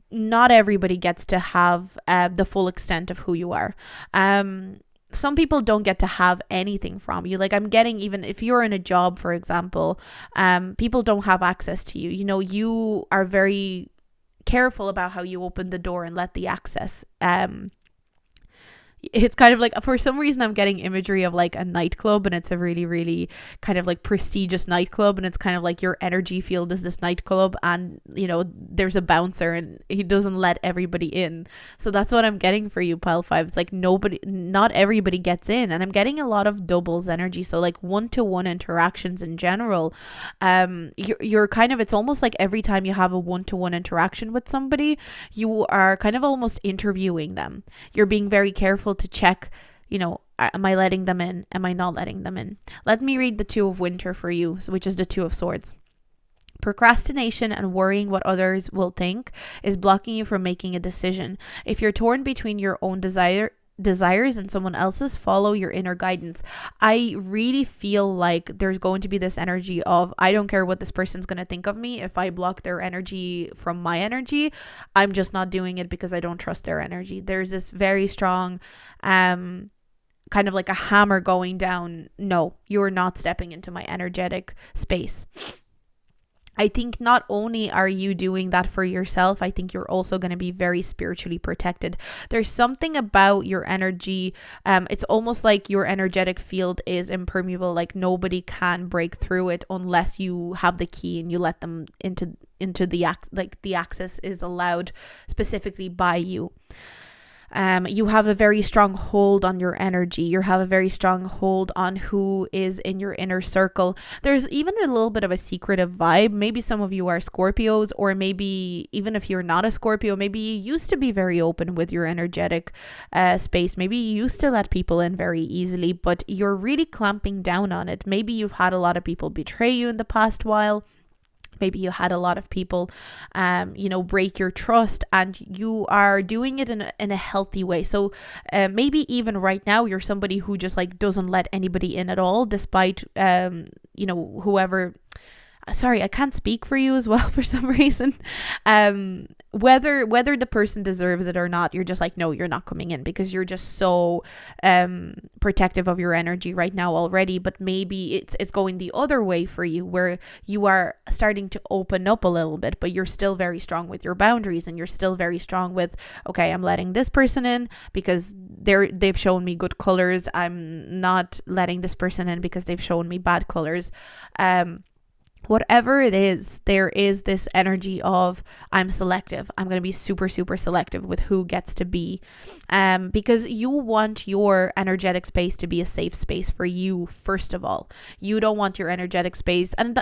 [SPEAKER 1] not everybody gets to have the full extent of who you are. Some people don't get to have anything from you. Like I'm getting, even if you're in a job, for example, people don't have access to you. You know, you are very careful about how you open the door and let the access. it's kind of like, for some reason I'm getting imagery of like a nightclub, and it's a really, really kind of like prestigious nightclub, and it's kind of like your energy field is this nightclub, and you know, there's a bouncer and he doesn't let everybody in. So that's what I'm getting for you, pile 5. It's like not everybody gets in, and I'm getting a lot of doubles energy. So like one-to-one interactions in general, you're kind of, it's almost like every time you have a one-to-one interaction with somebody, you are kind of almost interviewing them. You're being very careful to check, you know, am I letting them in? Am I not letting them in? Let me read the 2 of Winter for you, which is the 2 of Swords. Procrastination and worrying what others will think is blocking you from making a decision. If you're torn between your own desires and someone else's, follow your inner guidance. I really feel like there's going to be this energy of, I don't care what this person's going to think of me. If I block their energy from my energy, I'm just not doing it because I don't trust their energy. There's this very strong kind of like a hammer going down. No, you're not stepping into my energetic space. I think not only are you doing that for yourself, I think you're also going to be very spiritually protected. There's something about your energy. It's almost like your energetic field is impermeable. Like nobody can break through it unless you have the key and you let them into the access is allowed specifically by you. You have a very strong hold on your energy. You have a very strong hold on who is in your inner circle. There's even a little bit of a secretive vibe. Maybe some of you are Scorpios, or maybe even if you're not a Scorpio, maybe you used to be very open with your energetic space. Maybe you used to let people in very easily, but you're really clamping down on it. Maybe you've had a lot of people betray you in the past while. Maybe you had a lot of people, break your trust, and you are doing it in a healthy way. So maybe even right now, you're somebody who just like doesn't let anybody in at all, despite, whoever. Sorry, I can't speak for you as well for some reason. Whether the person deserves it or not, you're just like, no, you're not coming in, because you're just so protective of your energy right now already. But maybe it's going the other way for you, where you are starting to open up a little bit, but you're still very strong with your boundaries, and you're still very strong with, okay, I'm letting this person in because they've shown me good colors. I'm not letting this person in because they've shown me bad colors. Whatever it is, there is this energy of, I'm selective. I'm going to be super, super selective with who gets to be, because you want your energetic space to be a safe space for you. First of all, you don't want your energetic space, and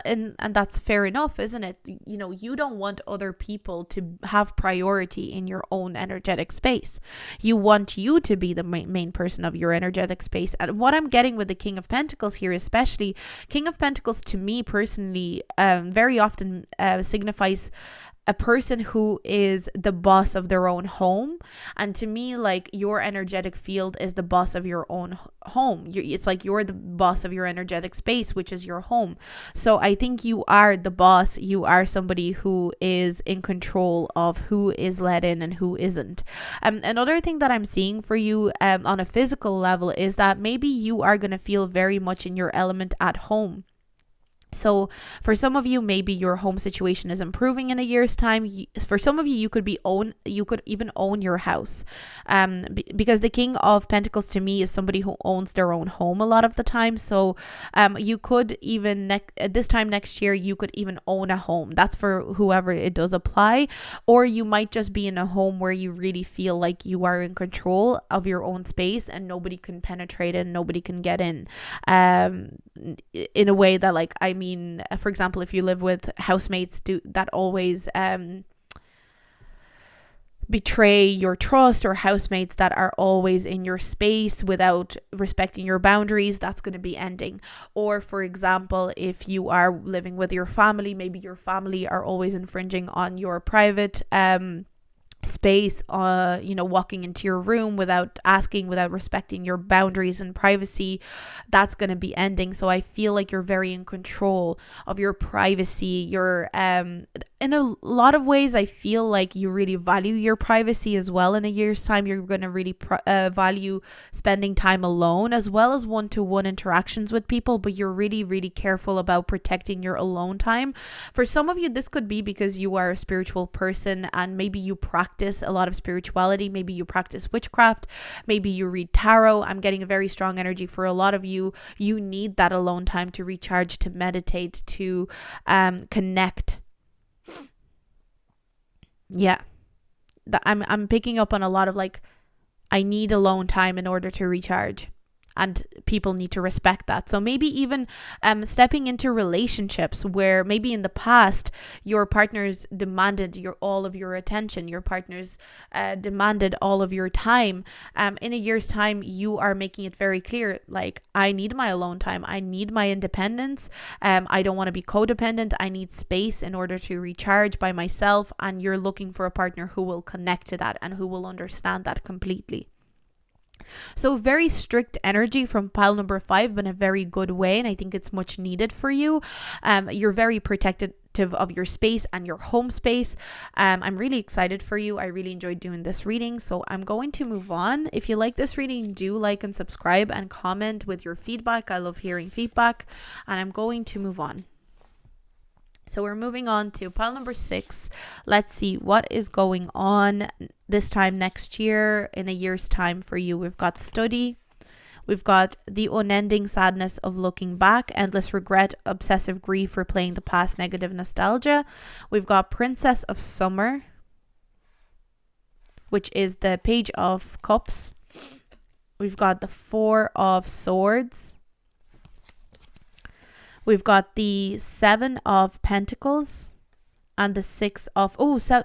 [SPEAKER 1] that's fair enough, isn't it? You know, you don't want other people to have priority in your own energetic space. You want you to be the main person of your energetic space. And what I'm getting with the King of Pentacles here, especially King of Pentacles, to me personally, very often signifies a person who is the boss of their own home. And to me, like, your energetic field is the boss of your own home. It's like you're the boss of your energetic space, which is your home. So I think you are the boss. You are somebody who is in control of who is let in and who isn't. Another thing that I'm seeing for you on a physical level is that maybe you are going to feel very much in your element at home. So for some of you, maybe your home situation is improving in a year's time. For some of you, you could even own your house, because the King of Pentacles to me is somebody who owns their own home a lot of the time. So you could even this time next year, you could even own a home. That's for whoever it does apply. Or you might just be in a home where you really feel like you are in control of your own space and nobody can penetrate it and nobody can get in a way that, like, I mean, for example, if you live with housemates that always betray your trust, or housemates that are always in your space without respecting your boundaries, that's going to be ending. Or for example, if you are living with your family, maybe your family are always infringing on your private space, walking into your room without asking, without respecting your boundaries and privacy, that's going to be ending. So I feel like you're very in control of your privacy. You're in a lot of ways, I feel like you really value your privacy as well. In a year's time, you're going to really value spending time alone, as well as one-to-one interactions with people, but you're really, really careful about protecting your alone time. For some of you, this could be because you are a spiritual person and maybe you practice practice a lot of spirituality. Maybe you practice witchcraft. Maybe you read tarot. I'm getting a very strong energy for a lot of you. You need that alone time to recharge, to meditate, to connect. Yeah. I'm picking up on a lot of like, I need alone time in order to recharge. And people need to respect that. So maybe even stepping into relationships where maybe in the past your partners demanded all of your attention, your partners demanded all of your time. In a year's time, you are making it very clear, like, I need my alone time. I need my independence. I don't want to be codependent. I need space in order to recharge by myself. And you're looking for a partner who will connect to that and who will understand that completely. So very strict energy from pile number 5, but in a very good way, and I think it's much needed for you. You're very protective of your space and your home space. I'm really excited for you. I really enjoyed doing this reading, so I'm going to move on. If you like this reading, do like and subscribe and comment with your feedback. I love hearing feedback, and I'm going to move on. So we're moving on to pile number 6. Let's see what is going on this time next year, in a year's time for you. We've got study. We've got the unending sadness of looking back, endless regret, obsessive grief, replaying the past, negative nostalgia. We've got Princess of Summer, which is the Page of Cups. We've got the 4 of Swords. We've got the 7 of Pentacles and the 6 of...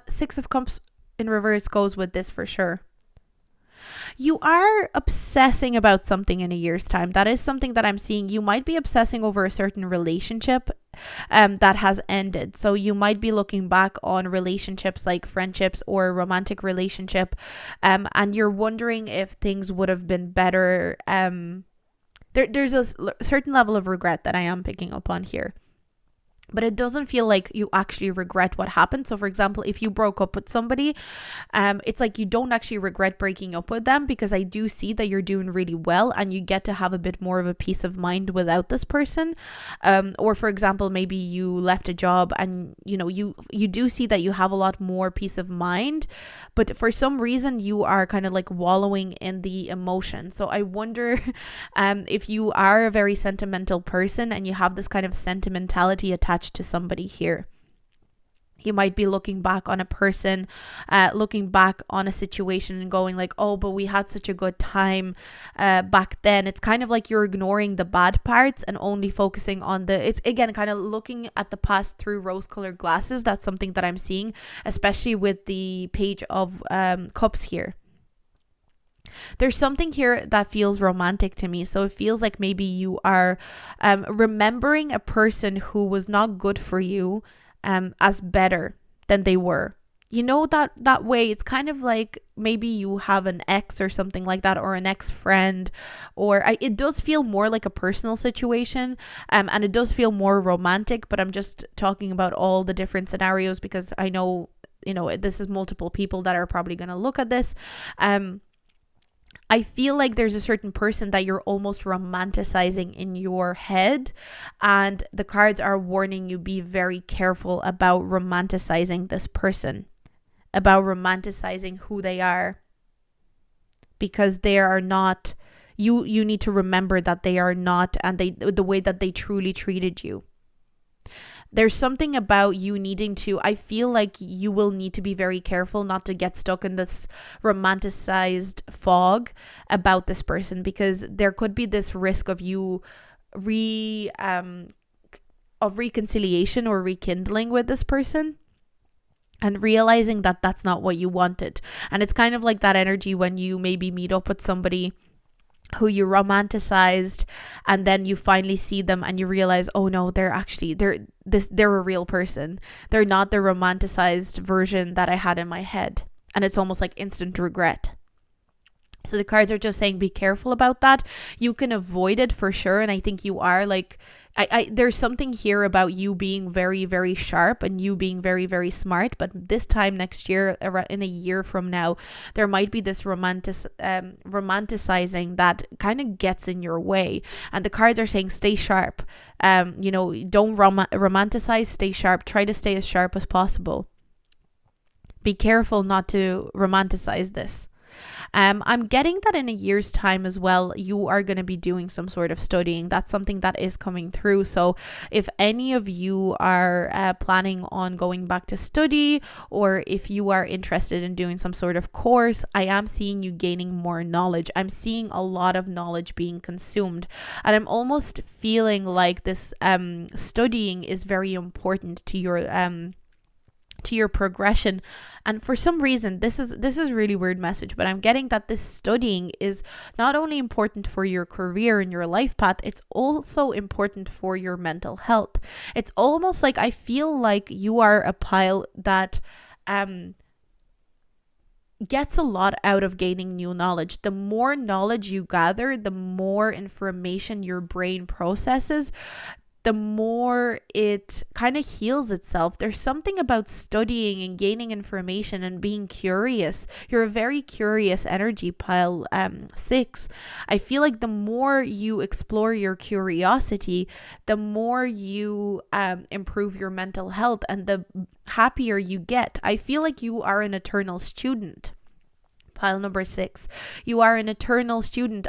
[SPEAKER 1] Six of Cups in reverse goes with this for sure. You are obsessing about something in a year's time. That is something that I'm seeing. You might be obsessing over a certain relationship that has ended. So you might be looking back on relationships like friendships or a romantic relationship, and you're wondering if things would have been better. There's a certain level of regret that I am picking up on here. But it doesn't feel like you actually regret what happened. So for example, if you broke up with somebody, it's like you don't actually regret breaking up with them, because I do see that you're doing really well and you get to have a bit more of a peace of mind without this person. Or for example, maybe you left a job and you do see that you have a lot more peace of mind, but for some reason you are kind of like wallowing in the emotion. So I wonder if you are a very sentimental person and you have this kind of sentimentality attached to somebody here. You might be looking back on a person, looking back on a situation and going like, oh, but we had such a good time back then. It's kind of like you're ignoring the bad parts and only focusing on it's again kind of looking at the past through rose-colored glasses. That's something that I'm seeing, especially with the Page of Cups here. There's something here that feels romantic to me. So it feels like maybe you are remembering a person who was not good for you as better than they were. You know, that way it's kind of like maybe you have an ex or something like that, or an ex-friend, or it does feel more like a personal situation, and it does feel more romantic, but I'm just talking about all the different scenarios because I know, this is multiple people that are probably going to look at this. I feel like there's a certain person that you're almost romanticizing in your head, and the cards are warning you, be very careful about romanticizing this person, about romanticizing who they are, because they are not, you need to remember that they are not, and the way that they truly treated you. There's something about you needing to, I feel like you will need to be very careful not to get stuck in this romanticized fog about this person, because there could be this risk of you of reconciliation or rekindling with this person, and realizing that that's not what you wanted. And it's kind of like that energy when you maybe meet up with somebody who you romanticized, and then you finally see them and you realize, oh no, they're a real person. They're not the romanticized version that I had in my head. And it's almost like instant regret. So the cards are just saying be careful about that. You can avoid it for sure. And I think you are like, there's something here about you being very, very sharp and you being very, very smart. But this time next year, in a year from now, there might be this romanticizing that kind of gets in your way. And the cards are saying stay sharp. Don't romanticize, stay sharp. Try to stay as sharp as possible. be careful not to romanticize this. I'm getting that in a year's time as well, you are going to be doing some sort of studying. That's something that is coming through. So if any of you are planning on going back to study, or if you are interested in doing some sort of course, I am seeing you gaining more knowledge. I'm seeing a lot of knowledge being consumed. And I'm almost feeling like this studying is very important to your progression. And for some reason, this is really weird message, but I'm getting that this studying is not only important for your career and your life path, it's also important for your mental health. It's almost like I feel like you are a pile that gets a lot out of gaining new knowledge. The more knowledge you gather, the more information your brain processes, the more it kind of heals itself. There's something about studying and gaining information and being curious. You're a very curious energy, pile 6. I feel like the more you explore your curiosity, the more you improve your mental health and the happier you get. I feel like you are an eternal student. Pile number 6, you are an eternal student.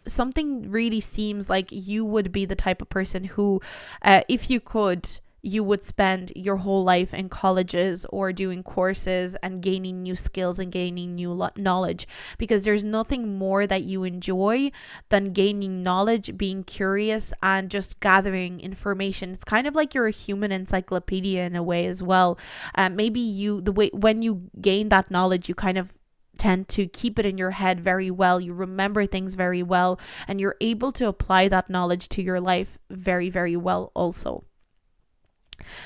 [SPEAKER 1] Something really seems like you would be the type of person who, if you could, you would spend your whole life in colleges or doing courses and gaining new skills and gaining new knowledge, because there's nothing more that you enjoy than gaining knowledge, being curious, and just gathering information. It's kind of like you're a human encyclopedia in a way as well. Maybe when you gain that knowledge, you kind of tend to keep it in your head very well. You remember things very well, and you're able to apply that knowledge to your life very, very well also.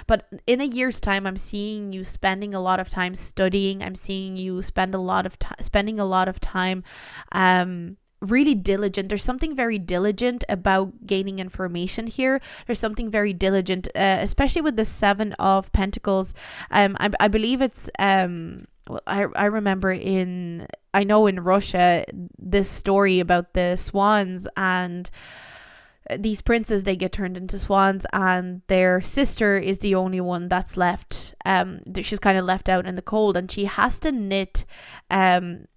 [SPEAKER 1] But in a year's time, I'm seeing you spending a lot of time studying. I'm seeing you spending a lot of time really diligent. There's something very diligent about gaining information here. There's something very diligent, especially with the 7 of Pentacles. I believe it's I remember in Russia, this story about the swans, and these princes, they get turned into swans, and their sister is the only one that's left. She's kind of left out in the cold, and she has to knit them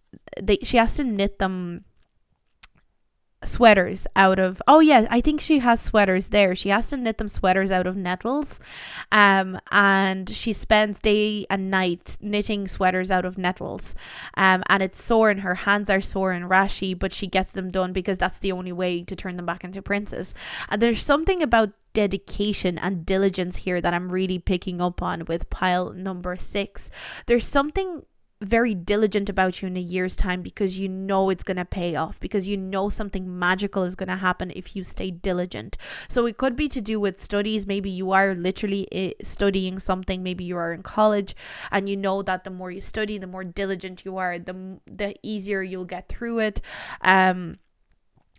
[SPEAKER 1] sweaters out of, I think she has sweaters there. She has to knit them sweaters out of nettles, and she spends day and night knitting sweaters out of nettles, and it's sore, and her hands are sore and rashy, but she gets them done because that's the only way to turn them back into princes. And there's something about dedication and diligence here that I'm really picking up on with pile number 6. There's something very diligent about you in a year's time, because you know it's going to pay off, because you know something magical is going to happen if you stay diligent. So it could be to do with studies. Maybe you are literally studying something. Maybe you are in college, and you know that the more you study, the more diligent you are, the easier you'll get through it.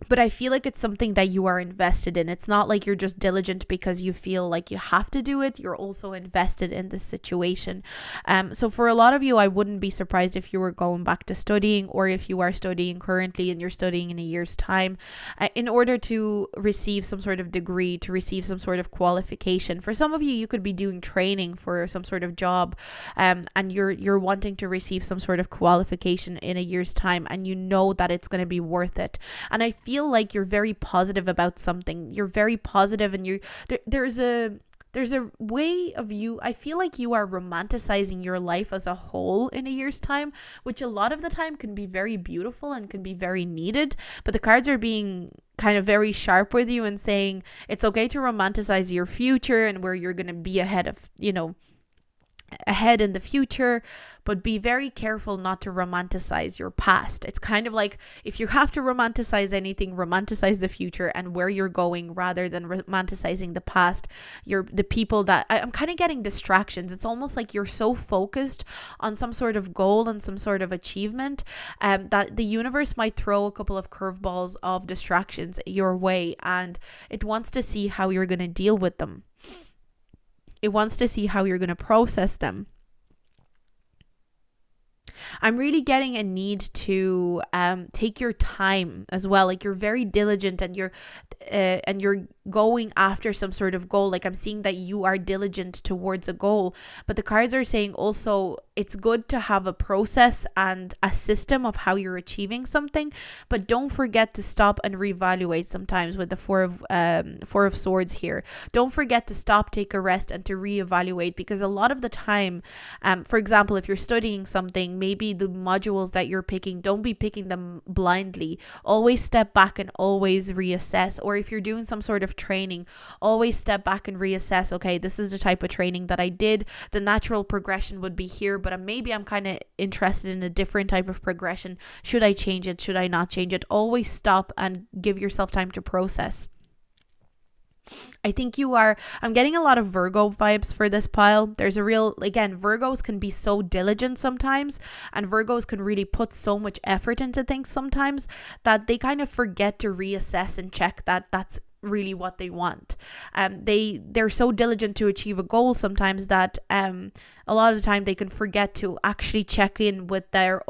[SPEAKER 1] But I feel like it's something that you are invested in. It's not like you're just diligent because you feel like you have to do it. You're also invested in this situation. So for a lot of you, I wouldn't be surprised if you were going back to studying, or if you are studying currently and you're studying in a year's time, in order to receive some sort of degree, to receive some sort of qualification. For some of you, you could be doing training for some sort of job, and you're wanting to receive some sort of qualification in a year's time, and you know that it's going to be worth it. And I feel like you're very positive about something. You're very positive, and there's a way of you. I feel like you are romanticizing your life as a whole in a year's time, which a lot of the time can be very beautiful and can be very needed. But the cards are being kind of very sharp with you and saying it's okay to romanticize your future and where you're going to be ahead in the future, but be very careful not to romanticize your past. It's kind of like, if you have to romanticize anything, romanticize the future and where you're going, rather than romanticizing the past. The people that I'm kind of getting distractions. It's almost like you're so focused on some sort of goal and some sort of achievement, that the universe might throw a couple of curveballs of distractions your way, and it wants to see how you're going to deal with them. It wants to see how you're going to process them. I'm really getting a need to take your time as well. Like, you're very diligent, and you're going after some sort of goal. Like I'm seeing that you are diligent towards a goal, but the cards are saying also it's good to have a process and a system of how you're achieving something, but don't forget to stop and reevaluate sometimes with the four of swords here. Don't forget to stop, take a rest, and to reevaluate, because a lot of the time, for example, if you're studying something, maybe the modules that you're picking, don't be picking them blindly. Always step back and always reassess. Or if you're doing some sort of training, always step back and reassess. Okay, this is the type of training that I did. The natural progression would be here, but maybe I'm kind of interested in a different type of progression. Should I change it? Should I not change it? Always stop and give yourself time to process. I think I'm getting a lot of Virgo vibes for this pile. There's a real, again, Virgos can be so diligent sometimes, and Virgos can really put so much effort into things sometimes that they kind of forget to reassess and check that that's really what they want. They're so diligent to achieve a goal sometimes that a lot of the time they can forget to actually check in with their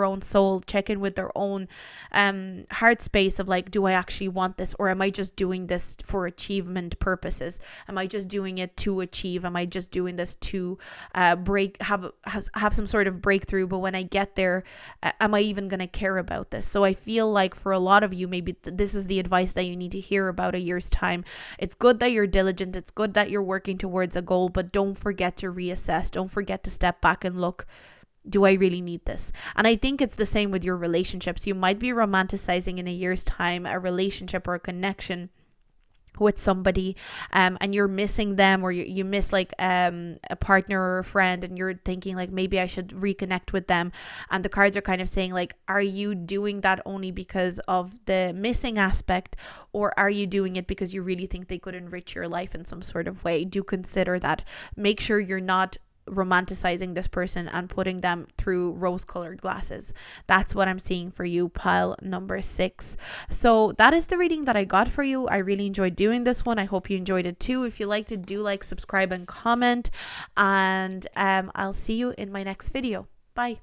[SPEAKER 1] own soul, check in with their own heart space of like, do I actually want this, or am I just doing this for achievement purposes? Am I just doing it to achieve? Am I just doing this to have some sort of breakthrough? But when I get there, am I even going to care about this? So I feel like for a lot of you, maybe this is the advice that you need to hear about a year's time. It's good that you're diligent. It's good that you're working towards a goal, but don't forget to reassess. Don't forget to step back and look, do I really need this? And I think it's the same with your relationships. You might be romanticizing in a year's time a relationship or a connection with somebody, and you're missing them, or you miss like a partner or a friend, and you're thinking like, maybe I should reconnect with them. And the cards are kind of saying like, are you doing that only because of the missing aspect, or are you doing it because you really think they could enrich your life in some sort of way? Do consider that. Make sure you're not romanticizing this person and putting them through rose-colored glasses. That's what I'm seeing for you, pile number 6. So that is the reading that I got for you. I really enjoyed doing this one. I hope you enjoyed it too. If you liked it, do like, subscribe, and comment, and I'll see you in my next video. Bye.